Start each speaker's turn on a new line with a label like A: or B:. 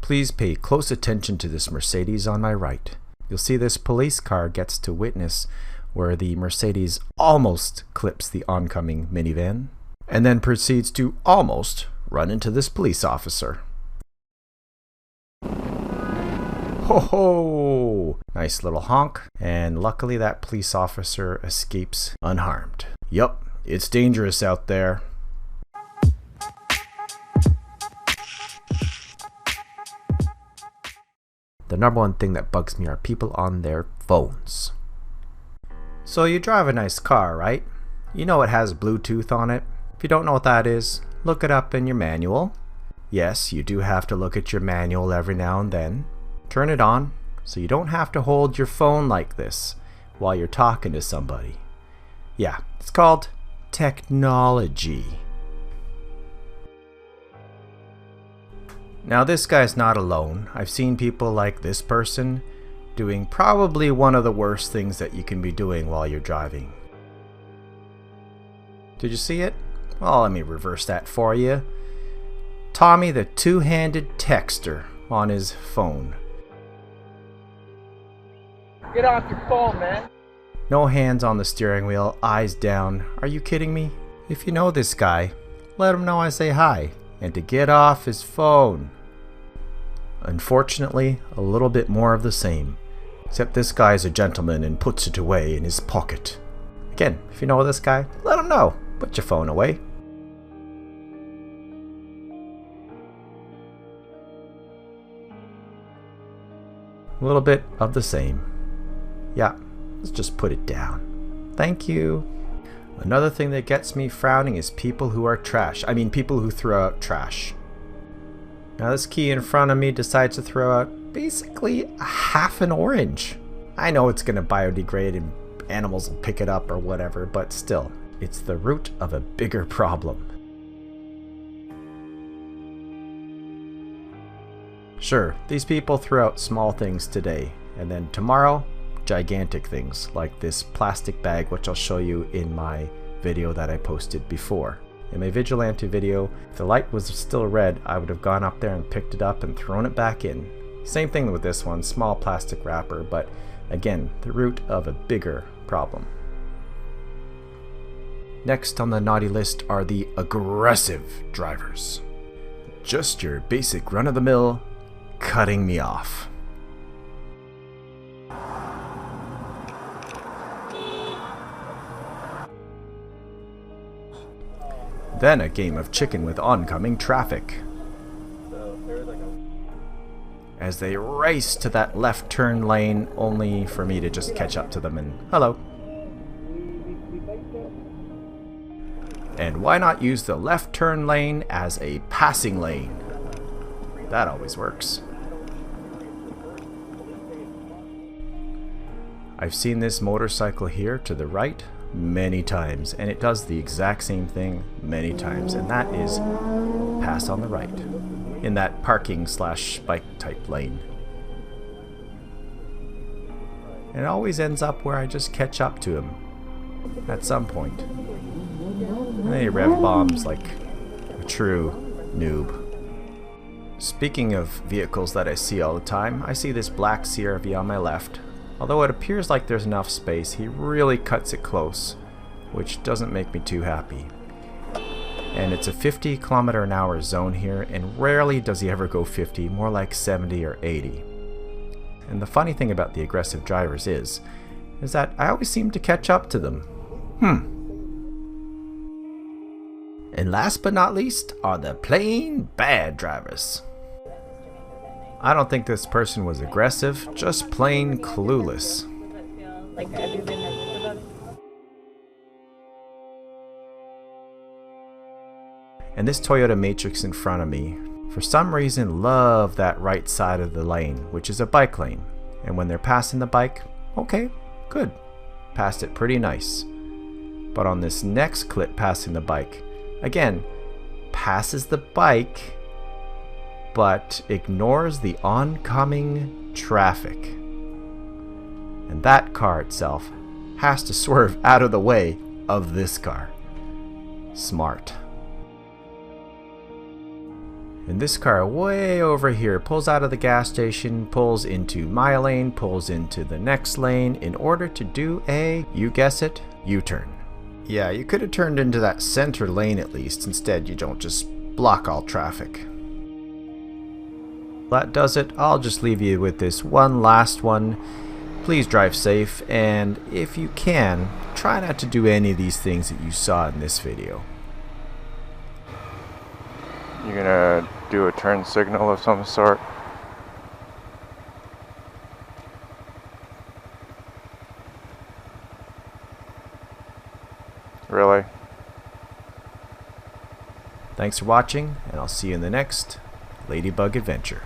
A: Please pay close attention to this Mercedes on my right. You'll see this police car gets to witness where the Mercedes almost clips the oncoming minivan and then proceeds to almost run into this police officer. Ho ho! Nice little honk, and luckily that police officer escapes unharmed. Yup, it's dangerous out there. The number one thing that bugs me are people on their phones. So you drive a nice car, right? You know it has Bluetooth on it. If you don't know what that is, look it up in your manual. Yes, you do have to look at your manual every now and then. Turn it on so you don't have to hold your phone like this while you're talking to somebody. Yeah, it's called technology. Now this guy's not alone. I've seen people like this person doing probably one of the worst things that you can be doing while you're driving. Did you see it? Well, let me reverse that for you. Tommy the two-handed texter on his phone.
B: Get off your phone, man.
A: No hands on the steering wheel, eyes down. Are you kidding me? If you know this guy, let him know I say hi and to get off his phone. Unfortunately, a little bit more of the same. Except this guy's a gentleman and puts it away in his pocket. Again, if you know this guy, let him know. Put your phone away. A little bit of the same. Yeah, let's just put it down. Thank you. Another thing that gets me frowning is people who are trash. I mean people who throw out trash. Now this key in front of me decides to throw out basically half an orange. I know it's going to biodegrade and animals will pick it up or whatever, but still, it's the root of a bigger problem. Sure, these people throw out small things today, and then tomorrow, gigantic things like this plastic bag, which I'll show you in my video that I posted before. In my vigilante video, if the light was still red, I would have gone up there and picked it up and thrown it back in. Same thing with this one, small plastic wrapper, but again, the root of a bigger problem. Next on the naughty list are the aggressive drivers. Just your basic run-of-the-mill cutting me off. Then a game of chicken with oncoming traffic. As they race to that left turn lane, only for me to just catch up to them and hello. And why not use the left turn lane as a passing lane? That always works. I've seen this motorcycle here to the right many times, and it does the exact same thing many times, and that is pass on the right in that parking / bike type lane. And it always ends up where I just catch up to him at some point. And then he rev bombs like a true noob. Speaking of vehicles that I see all the time, I see this black CR-V on my left. Although it appears like there's enough space, he really cuts it close, which doesn't make me too happy. And it's a 50 km/h zone here, and rarely does he ever go 50, more like 70 or 80. And the funny thing about the aggressive drivers is that I always seem to catch up to them. And last but not least are the plain bad drivers. I don't think this person was aggressive, just plain clueless. And this Toyota Matrix in front of me, for some reason, love that right side of the lane, which is a bike lane. And when they're passing the bike, okay, good. Passed it pretty nice. But on this next clip passing the bike, again, passes the bike, but ignores the oncoming traffic. And that car itself has to swerve out of the way of this car. Smart. And this car way over here pulls out of the gas station, pulls into my lane, pulls into the next lane in order to do a, you guess it, U-turn. Yeah, you could have turned into that center lane at least. Instead, you don't just block all traffic. That does it. I'll just leave you with this one last one. Please drive safe, and if you can, try not to do any of these things that you saw in this video.
C: You're gonna do a turn signal of some sort? Really?
A: Thanks for watching, and I'll see you in the next Ladybug adventure.